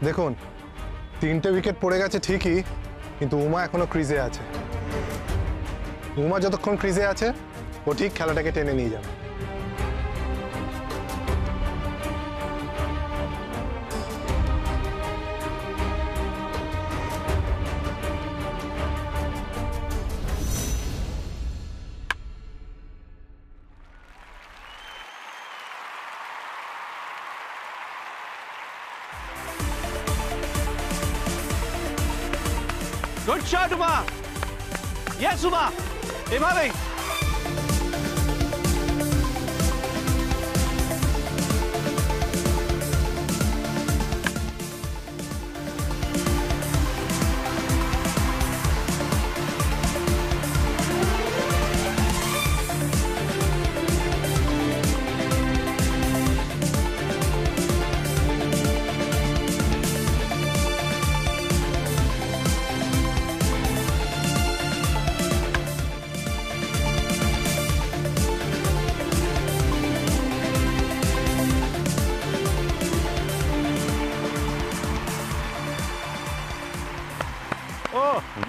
দেখুন 3টে উইকেট পড়ে গেছে ঠিকই, কিন্তু উমা এখনো ক্রিজে আছে। উমা যতক্ষণ ক্রিজে আছে ও ঠিক খেলাটাকে টেনে নিয়ে যাবে। Good shot, Uma! Yes, Uma! এভাবেই।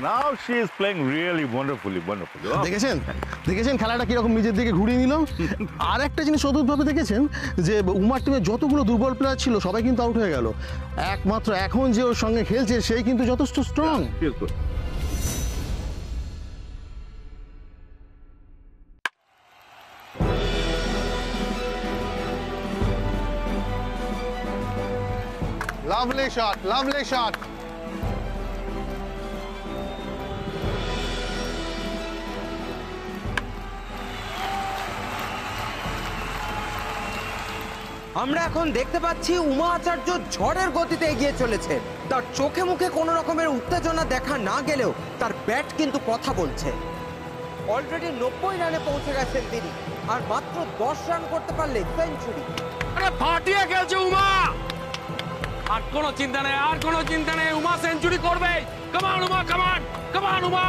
Now she is playing really wonderfully. দেখেছেন খেলাটা কিরকম নিজের দিকে ঘুরিয়ে নিল। আর একটা জিনিস অদ্ভুতভাবে দেখেছেন যে উমার টিমে যতগুলো দুর্বল প্লেয়ার ছিল সবাই কিন্তু আউট হয়ে গেল, একমাত্র এখন যে ওর সঙ্গে খেলছে সেই কিন্তু যথেষ্ট strong. Lovely shot, lovely shot. আমরা এখন দেখতে পাচ্ছি উমা আচার্য ঝড়ের গতিতে এগিয়ে চলেছে। তার চোখে মুখে কোনো রকমের উত্তেজনা দেখা না গেলেও তার ব্যাট কিন্তু কথা বলছে। অলরেডি 90 রানে পৌঁছে গেছেন তিনি, আর মাত্র 10 রান করতে পারলে সেঞ্চুরি। আরে ফাটিয়ে খেলছে উমা, আর কোনো চিন্তা নেই, আর কোনো চিন্তা নেই, উমা সেঞ্চুরি করবে। কামান উমা, কামান কামান উমা।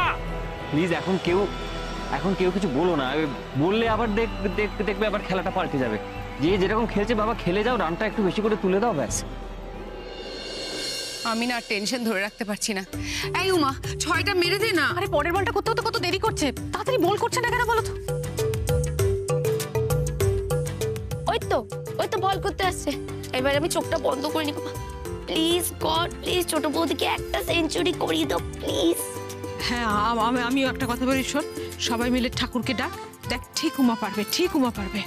প্লিজ এখন কেউ কিছু বলো না, বললে আবার দেখবে আবার খেলাটা পাল্টে যাবে। যে যেরকম খেলছে বাবা খেলে যাও, রানটা একটু বেশি করে তুলে দাও, ব্যাস। আমি না টেনশন ধরে রাখতে পারছি না। এই উমা 6টা মেরে দে না। আরে পরের বলটা করতে কত দেরি করছে, তাড়াতাড়ি বল করছে না কেন বলো তো? ওই তো বল করতে আসছে। এবার আমি চোখটা বন্ধ করে নিব। প্লিজ গড, প্লিজ ছোট বৌদিকে একটা সেঞ্চুরি করিয়ে দাও প্লিজ। হ্যাঁ আমিও একটা কথা বলি, শোন, সবাই মিলে ঠাকুরকে ডাক, দেখ ঠিক উমা পারবে, ঠিক উমা পারবে।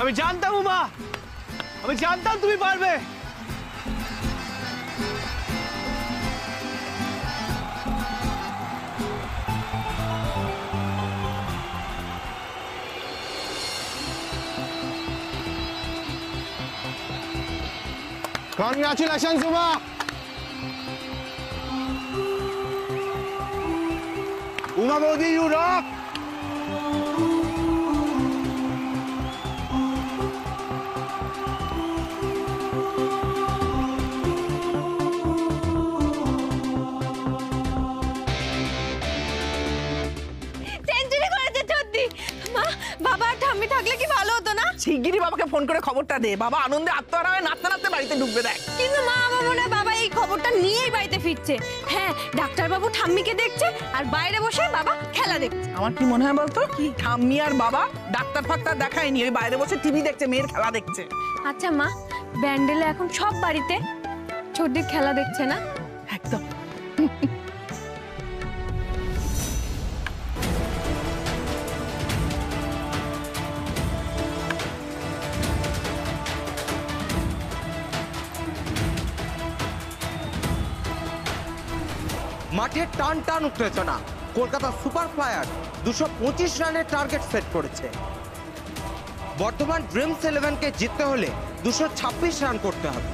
আমি জানতাম উমা, আমি জানতাম তুমি পারবে। Congratulations, Uma! Uma Modi, you rock! শিগগিরই বাবাকে ফোন করে খবরটা দে, বাবা আনন্দে আত্মহারা হয়ে নাচতে নাচতে বাড়িতে ঢুকবে দেখ। কিন্তু মা, আমার মনে হয় বাবা এই খবরটা নিয়েই বাড়িতে ফিরছে। হ্যাঁ, ডাক্তারবাবু ঠাম্মিকে দেখছে আর বাইরে বসে বাবা খেলা দেখছে। আমার কি মনে হয় বলতো, ঠাম্মি আর বাবা ডাক্তার ফাক্তার দেখায়নি, ওই বাইরে বসে টিভি দেখছে, মেয়ের খেলা দেখছে। আচ্ছা মা, ব্যান্ডেলে এখন সব বাড়িতে ছোটদের খেলা দেখছে না? একদম। মাঠে টান টান উত্তেজনা। কলকাতা সুপার ফ্লায়ার 225 রানের টার্গেট সেট করেছে। বর্ধমান ড্রিমস 11কে জিততে হলে 226 রান করতে হবে।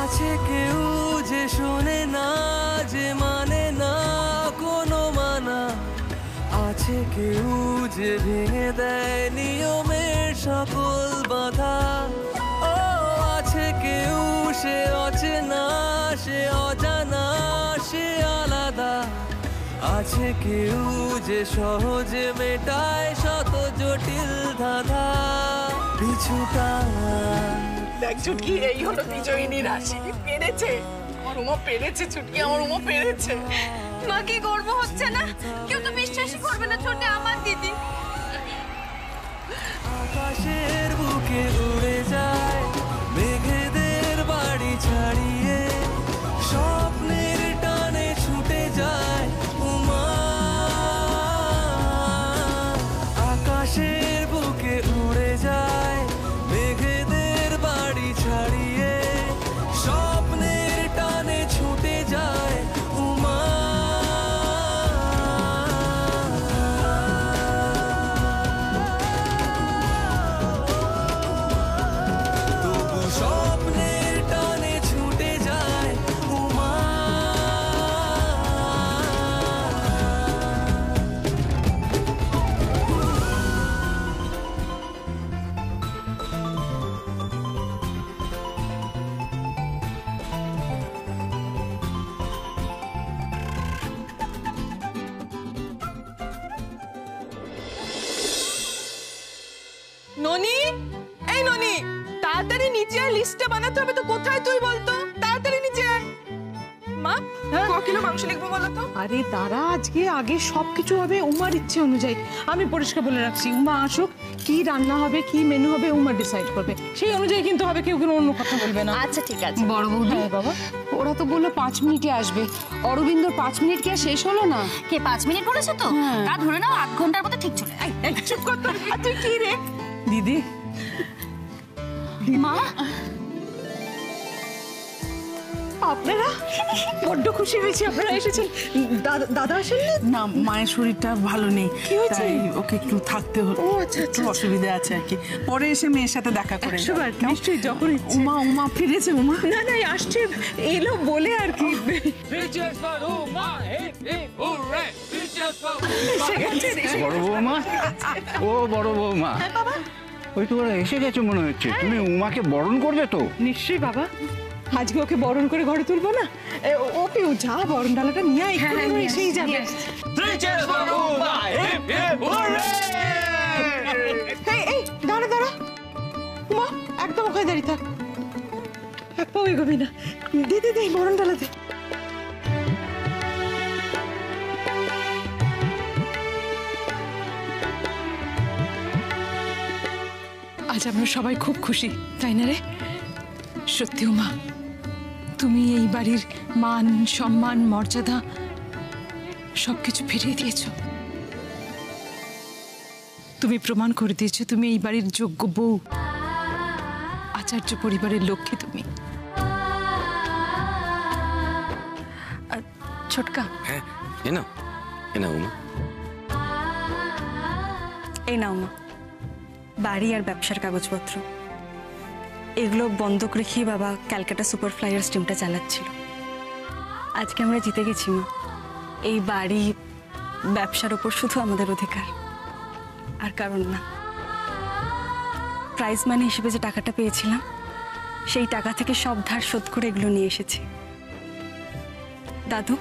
আছে কেউ যে শোনে না, যে মানে না কোনো মানা, আছে কেউ যে ভেঙে দেয় নিয়মের সকল বাধা। ও আছে কেউ সে অচেনা, সে অজানা, সে আলাদা। আছে কেউ যে সহজে মেটায় শত জটিল ধাঁধা। পিছুটা দেখ চুটকি, এই হলো বিজয়িনী রাশি। পেরেছে আমার উমা, পেরেছে চুটকি, আমার উমা পেরেছে। মা কি গর্ব হচ্ছে না? কেউ তো বিশ্বাসই করবে না ছোটে আমার দিদি। আকাশের বুকে উড়ে যায় মেঘেদের বাড়ি ছাড়িয়ে, স্বপ্নের টানে ছুটে যায় উমা। আকাশের বুকে উড়ে যায় মেঘেদের বাড়ি ছাড়িয়ে, স্বপ্নের টানে ছুটে যায় উমা। তবু স্বপ্নের টানে ছুটে যায় উমা। ননি, এই ননি, তাড়াতাড়ি নিচে আয়, লিস্টটা বানাতে হবে তো। কোথায় তুই বলতো? তাড়াতাড়ি নিচে আয়। মা, ক কিলো মাংস লিখবো বলো তো? আরে দাঁড়া, আজকে আগে সবকিছু হবে উমার ইচ্ছে অনুযায়ী। আমি পরিষ্কার বলে রাখছি, উমা আসুক, কি রান্না হবে, কি মেনু হবে উমা ডিসাইড করবে, সেই অনুযায়ী কিন্তু হবে। কেউ কোনো অন্য কথা বলবে না। আচ্ছা ঠিক আছে। বড় বৌদি, বাবা, ওরা তো বললো 5 মিনিটে আসবে। অরবিন্দর 5 মিনিট কি আর শেষ হলো না? কে 5 মিনিট বলেছে তো? তা ধরে নাও 8 ঘন্টার মধ্যে ঠিক চলে। এই চুপ কর তো। আর তুই কি রে? দিদি মা, আপনারা বড্ড খুশি হয়েছি আপনারা এসেছেন। দাদা আসেননি? না, মায়ের শরীরটা ভালো নেই, কি হয়েছে? তাই ওকে একটু থাকতে হলো। ও আচ্ছা, একটু অসুবিধা আছে আর কি। পরে এসে মেয়ের সাথে দেখা করে যাও। একশোবার, কেমন? নিশ্চয়ই, যখন ইচ্ছে। উমা ফিরেছে। উমা না না, আসছে, এলো বলে আর কি। Bitches for Uma, hip hip hooray! Bitches for Uma. বড় বৌমা, ও বড় বৌমা, ওই তো ওরা এসে গেছে মনে হচ্ছে। তুমি উমাকে বরণ করবে তো? নিশ্চয়ই বাবা, আজকে ওকে বরণ করে ঘরে তুলবো না? ওকে যা, বরণ ডালাটা নিয়ে আয়, এক্ষুনি এসেই যাবে। Bitches for Uma, hip hip hooray! এই দাঁড়া দাঁড়া, উমা একদম ওখানে দাঁড়িয়ে থাক, এক পাও এগোবি না। দে দে দে, বরণ ডালা দে। আজ আমরা সবাই খুব খুশি, তাই না রে? সত্যি উমা, তুমি এই বাড়ির মান সম্মান মর্যাদা সবকিছু ফিরিয়ে দিয়েছো। তুমি প্রমাণ করে দিয়েছো তুমি এই বাড়ির যোগ্য বউ, আচার্য পরিবারের লক্ষ্মী তুমি। ছোটকা, হ্যাঁ এ নাও উমা। এই নাও মা, বাড়ি আর ব্যবসার কাগজপত্র। এগুলো বন্ধক রেখেই বাবা ক্যালকাটা সুপার ফ্লাইয়ার স্টিমটা চালাচ্ছিল। আজকে আমরা জিতে গেছি মা। এই বাড়ি ব্যবসার উপর শুধু আমাদের অধিকার, আর কারণ না। প্রাইজ মানি হিসেবে যে টাকাটা পেয়েছিলাম, সেই টাকা থেকে সব ধার শোধ করে এগুলো নিয়ে এসেছি। দাদু,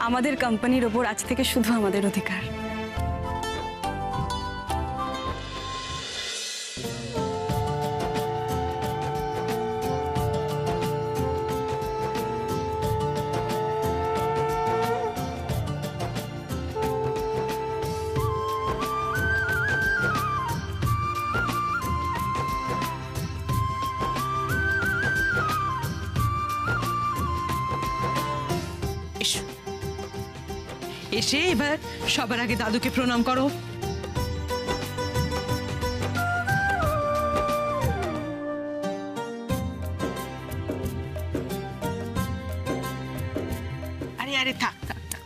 আমাদের কোম্পানির ওপর আজ থেকে শুধু আমাদের অধিকার। এসো, এসে এবার সবার আগে দাদুকে প্রণাম করো। আরে আরে থাক থাক থাক।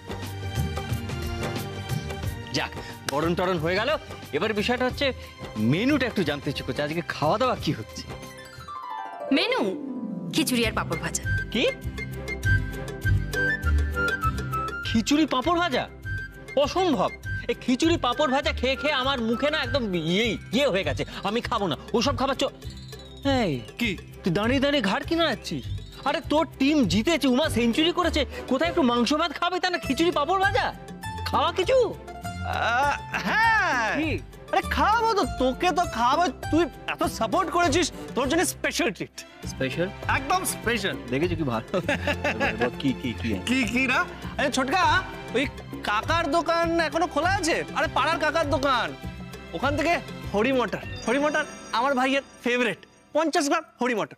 যাক, বরণ টরণ হয়ে গেল। এবার বিষয়টা হচ্ছে মেনুটা একটু জানতে ইচ্ছে করছে, আজকে খাওয়া দাওয়া কি হচ্ছে? মেনু খিচুড়ি আর পাঁপড় ভাজা। কি খিচুড়ি পাঁপড় ভাজা? অসম্ভব! এই খিচুড়ি পাঁপড় ভাজা খেয়ে খেয়ে আমার মুখে না একদম ইয়ে হয়ে গেছে। আমি খাবো না ওসব খাবার। এই কি তুই দাঁড়িয়ে দাঁড়িয়ে ঘাড় কিনে যাচ্ছিস? আরে তোর টিম জিতেছে, উমা সেঞ্চুরি করেছে, কোথায় একটু মাংস ভাত খাবে, তা না খিচুড়ি পাঁপড় ভাজা? খাওয়া কিছু? হ্যাঁ, আরে খাওয়াবো তো, তোকে তো খাওয়াবো। তুই এত সাপোর্ট করেছিস, তোর জন্য স্পেশাল ট্রিট। স্পেশাল? একদম স্পেশাল। দেখেছি কি ভালো। কি কি কি কি কি না? আরে ছোটকা, ওই কাকার দোকান এখনো খোলা আছে? আরে পাড়ার কাকার দোকান, ওখান থেকে হরি মটর আমার ভাইয়ের ফেভারিট। 50 গ্রাম হরি মটর।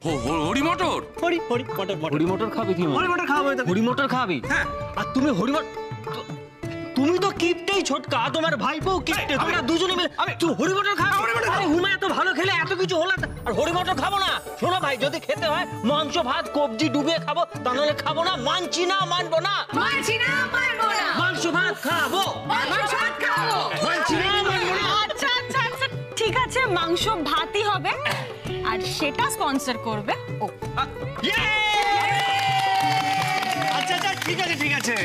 হরি মটর? হরি মটর। হরি মটর খাবি তুই? হরি মটর খাওয়াবো। হরি মটর খাবি? হ্যাঁ। আর তুমি হরি মটর, তুমি তো কিপটেই ছোটকা, তোমার ভাইপো কিপটে, তোমরা দুজনে মিলে তুই হরি মটর খাও। আরে হুমা এত ভালো খেলে এত কিছু হলো, আর হরি মটর খাবো না? শোনো ভাই, যদি খেতে হয় মাংস ভাত কবজি ডুবিয়ে খাবো, তা নাহলে খাবো না। মানছি না, মানবো না। মানছি না, মানবো না। মাংস ভাত খাবো, মাংস ভাত খাবো। মানছি না, মানবো না। আচ্ছা আচ্ছা আচ্ছা, ঠিক আছে, মাংস ভাতই হবে, আর সেটা স্পন্সর করবে ও। আচ্ছা আচ্ছা, ঠিক আছে।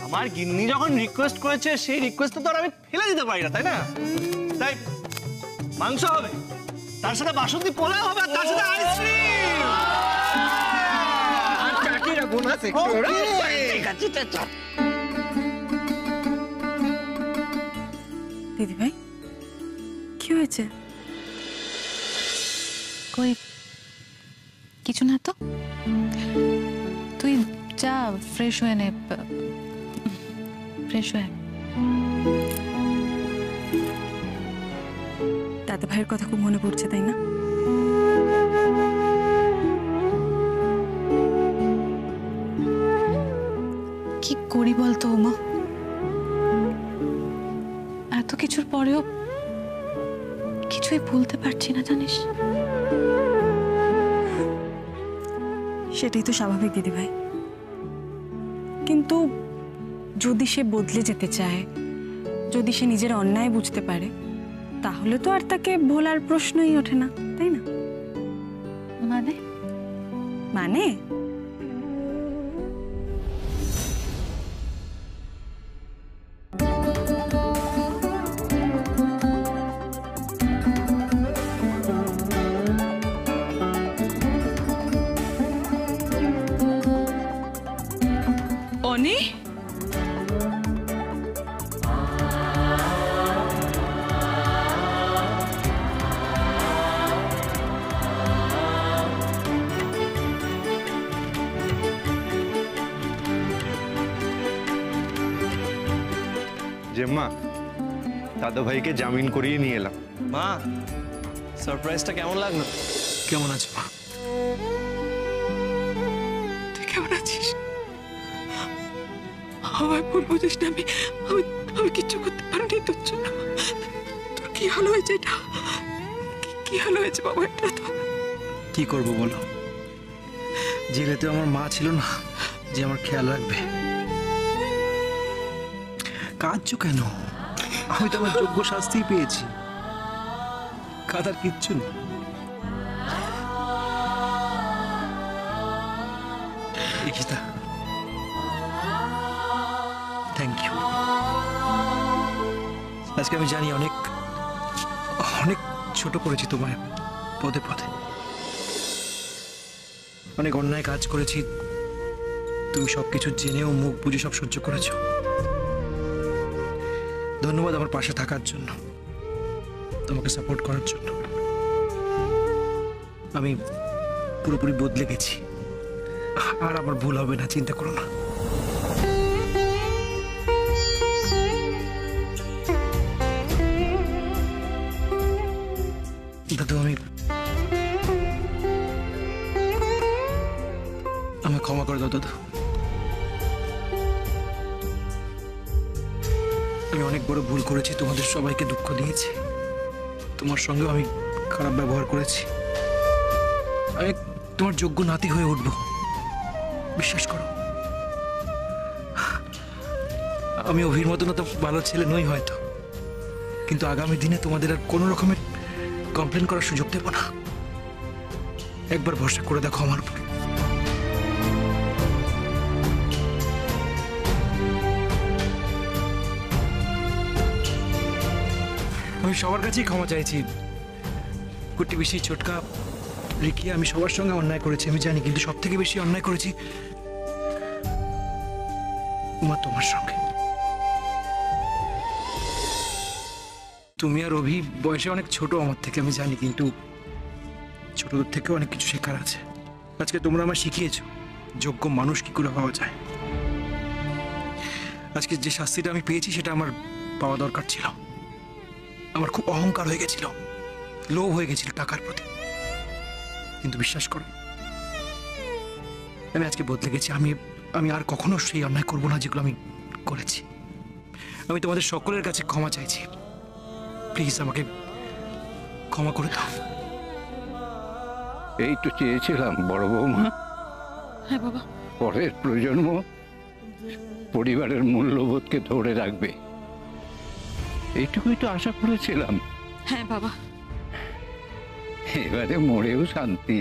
আমার গিন্নি যখন রিকোয়েস্ট করেছে, সেই রিকোয়েস্ট তো আর আমি ফেলে দিতে পারি না, তাই না? তাই মাংস হবে, তার সাথে বাসন্তী পোলাও হবে, আর তার সাথে আইসক্রিম। আর চাটনি রাখবো না? ঠিক আছে। দিদি ভাই, কি হয়েছে? কই কিছু না তো, তুই যা ফ্রেশ হয়ে নে। ফ্রেশ হয়ে। দাদা ভাইয়ের কথা খুব মনে পড়ছে, তাই না? কি করি বলতো উমা, এত কিছুর পরেও কিছুই ভুলতে পারছি না, জানিস? সেটাই তো স্বাভাবিক দিদি ভাই, কিন্তু যদি সে বদলে যেতে চায়, যদি সে নিজের অন্যায় বুঝতে পারে, তাহলে তো আর তাকে ভোলার প্রশ্নই ওঠে না, তাই না? মানে? মানে অনি, জেম্মা, দাদা ভাইকে জামিন করিয়ে নিয়ে এলাম। মা, সারপ্রাইজটা কেমন লাগলো? কেমন আছে মা? আমায় ভুল বুঝিস না, আমি আমি আমি কিচ্ছু করতে পারিনি তোর জন্য। তোর কি হাল হয়েছে এটা? কি হাল হয়েছে বাবা এটা তো? কি করব বলো, জেলেতে আমার মা ছিল না যে আমার খেয়াল রাখবে। কাঁদছো কেন? আমি তো আমার যোগ্য শাস্তি পেয়েছি, কাঁদার কিচ্ছু নেই। Ishita, thank you. আজকে আমি জানি অনেক অনেক ছোট করেছি তোমায়, পদে পদে অনেক অন্যায় কাজ করেছি। তুমি সবকিছু জেনেও মুখ বুঝে সব সহ্য করেছো। ধন্যবাদ আমার পাশে থাকার জন্য, তোমাকে সাপোর্ট করার জন্য। আমি পুরোপুরি বদলে গেছি, আর আমার ভুল হবে না, চিন্তা করো না। দাদু, আমায় ক্ষমা করে দাও দাদু। আমি অনেক বড় ভুল করেছি, তোমাদের সবাইকে দুঃখ দিয়েছি, তোমার সঙ্গে আমি খারাপ ব্যবহার করেছি। আমি তোমার যোগ্য নাতি হয়ে উঠব, বিশ্বাস করো। আমি অভির মতো না তো ভালো ছেলে নই হয়তো, কিন্তু আগামী দিনে তোমাদের আর কোনো রকমের কমপ্লেন করার সুযোগ দেব না। একবার ভরসা করে দেখো আমার উপর। আমি সবার কাছেই ক্ষমা চাইছি, কুটি বেশি ছোটকা রিকি, আমি সবার সঙ্গে অন্যায় করেছি আমি জানি, কিন্তু সব থেকে বেশি অন্যায় করেছি উমা তোমার সঙ্গে। তুমি আর অভি বয়সে অনেক ছোট আমার থেকে আমি জানি, কিন্তু ছোটদের থেকে অনেক কিছু শেখার আছে। আজকে তোমরা আমার শিখিয়েছো যোগ্য মানুষ কি করে হওয়া যায়। আজকে যে শাস্তিটা আমি পেয়েছি সেটা আমার পাওয়া দরকার ছিল। আমার খুব অহংকার হয়ে গেছিল, লোভ হয়ে গেছিল টাকার প্রতি, কিন্তু বিশ্বাস করো আমি আজকে বদলে গেছি। আমি আর কখনো সেই অন্যায় করবো না যেগুলো আমি করেছি। আমি তোমাদের সকলের কাছে ক্ষমা চাইছি, প্লিজ আমাকে ক্ষমা করে দাও। এই তো চেয়েছিলাম বড় বৌমা, হ্যাঁ বাবা, পরের প্রজন্ম পরিবারের মূল্যবোধকে ধরে রাখবে, এইটুকুই তো আশা করেছিলাম। হ্যাঁ বাবা। এবারে মরেও শান্তি।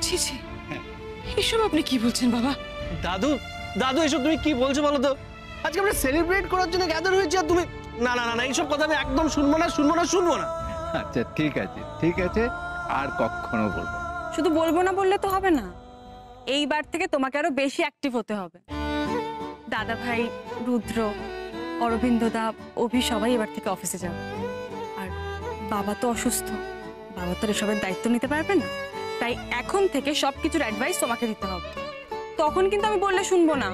ছি ছি, এসব আপনি কি বলছেন বাবা? দাদু দাদু এসব তুমি কি বলছো বলো তো? আজকে আমরা সেলিব্রেট করার জন্য গ্যাদার হয়েছি আর তুমি না না না এইসব কথা আমি একদম শুনবো না শুনবো না শুনবো না। আচ্ছা ঠিক আছে ঠিক আছে, আর কখনো বলবো। শুধু বলবো না বললে তো হবে না, এইবার থেকে তোমাকে আরো বেশি অ্যাক্টিভ হতে হবে। দাদা ভাই, রুদ্র, অরবিন্দ দা, অভি সবাই এবার থেকে অফিসে যাবে। আর বাবা তো অসুস্থ, বাবা তো এসবের দায়িত্ব নিতে পারবে না, তাই এখন থেকে সবকিছুর অ্যাডভাইস তোমাকে দিতে হবে। তখন কিন্তু আমি বললে শুনবো না,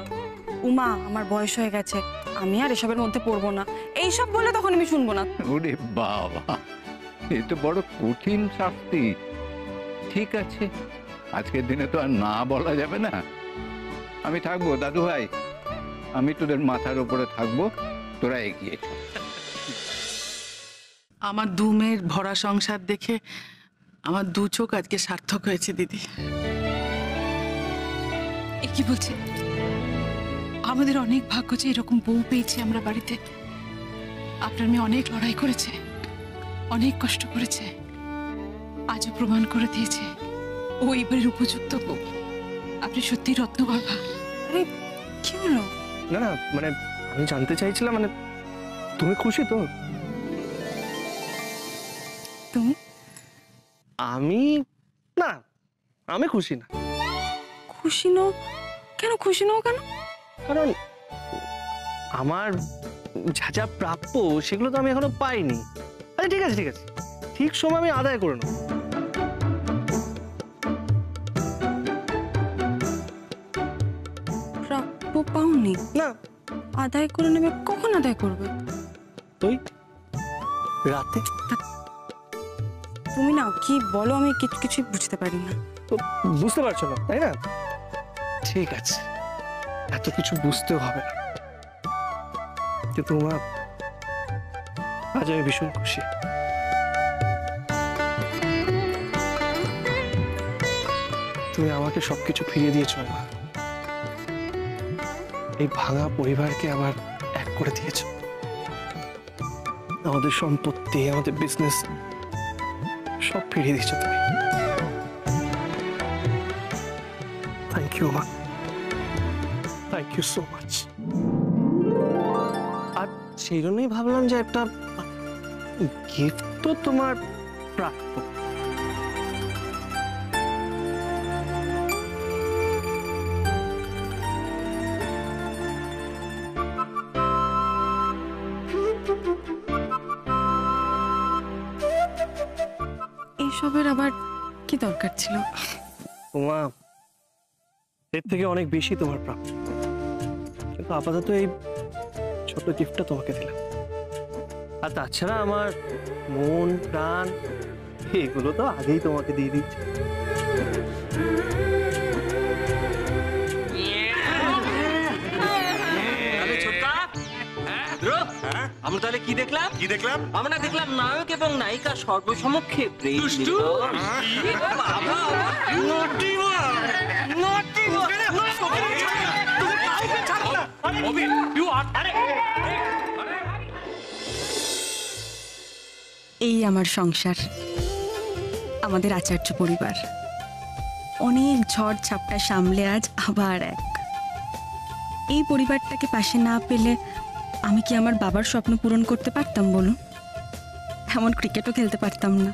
উমা আমার বয়স হয়ে গেছে, আমি আর এসবের মধ্যে পড়বো না, এইসব বললে তখন আমি শুনবো না। ওরে বাবা, এ তো বড় কঠিন শাস্তি। ঠিক আছে, আজকের দিনে তো আর না বলা যাবে না। আমি থাকবো দাদু ভাই, আমি তোদের মাথার উপরে থাকবো, তোরা এগিয়ে। আমার দু মেয়ের ভরা সংসার দেখে আমার দু চোখ আজকে সার্থক হয়েছে দিদি। এ কি বলছেন? আমাদের অনেক ভাগ্য যে এরকম বউ পেয়েছি আমরা বাড়িতে। আপনার মেয়ে অনেক লড়াই করেছে, অনেক কষ্ট করেছে, আজও প্রমাণ করে দিয়েছে ও এবারের উপযুক্ত বউ। আপনি সত্যি রত্নগর্ভা। আরে কি হলো? না না মানে আমি জানতে চাইছিলাম, মানে তুমি খুশি তো? তুমি? আমি না, আমি খুশি না। খুশি নও কেন? খুশি নও কেন? কারণ আমার যা যা প্রাপ্য সেগুলো তো আমি এখনো পাইনি। আচ্ছা ঠিক আছে ঠিক আছে, ঠিক সময় আমি আদায় করে নেব। প্রাপ্য পাওনি? না। আদায় করে নেবে? কখন আদায় করবে? তুই রাতে। তুমি না কি বলো, আমি কিছু বুঝতে পারি না। তো বুঝতে পারছো না তাই না? ঠিক আছে, এত কিছু বুঝতেও হবে না, কিন্তু উমা, আজ আমি ভীষণ খুশি। তুমি আমাকে সবকিছু ফিরিয়ে দিয়েছো মা। এই ভাঙা পরিবারকে আবার এক করে দিয়েছো। আমাদের সম্পত্তি, আমাদের বিজনেস সব ফিরিয়ে দিয়েছো তুমি। থ্যাংক ইউ মা, থ্যাংক ইউ সো মাচ। আর সেই জন্যই ভাবলাম যে একটা গিফট তো তোমার প্রাপ্য। এইসবের আবার কি দরকার ছিল? তোমা, এর থেকে অনেক বেশি তোমার প্রাপ্য, কিন্তু আপাতত এই ছোট গিফটটা তোমাকে দিলাম। আর তাছাড়া আমার মন প্রাণ এগুলো তো আগেই তোমাকে দিয়ে দিচ্ছি। আমরা তাহলে কি দেখলাম? আমরা দেখলাম নায়ক এবং নায়িকা সর্বসমক্ষে প্রেম। এই আমার সংসার, আমাদের আচার্য পরিবার। অনেক ঝড় ঝাপটা সামলে আজ আবার এক। এই পরিবারটাকে পাশে না পেলে আমি কি আমার বাবার স্বপ্ন পূরণ করতে পারতাম বলুন? এমন ক্রিকেটও খেলতে পারতাম না।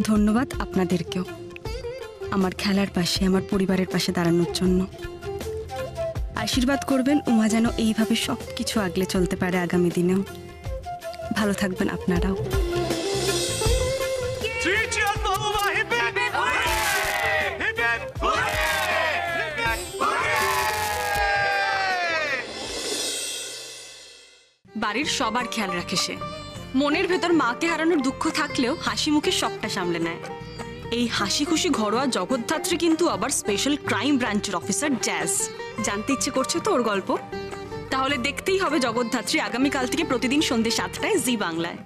ধন্যবাদ আপনাদেরকেও আমার খেলার পাশে, আমার পরিবারের পাশে দাঁড়ানোর জন্য। আশীর্বাদ করবেন উমা যেন এইভাবে সব কিছু আগলে চলতে পারে আগামী দিনেও। ভালো থাকবেন আপনারাও। বাড়ির সবার খেয়াল রাখে সে। মনের ভেতর মাকে হারানোর দুঃখ থাকলেও হাসি মুখে সবটা সামলে নেয়। এই হাসি খুশি ঘরোয়া জগদ্ধাত্রী কিন্তু আবার স্পেশাল ক্রাইম ব্রাঞ্চের অফিসার জ্যাজ। জানতে ইচ্ছে করছে তো ওর গল্প? তাহলে দেখতেই হবে জগদ্ধাত্রী আগামীকাল থেকে প্রতিদিন সন্ধ্যে 7টায় জি বাংলায়।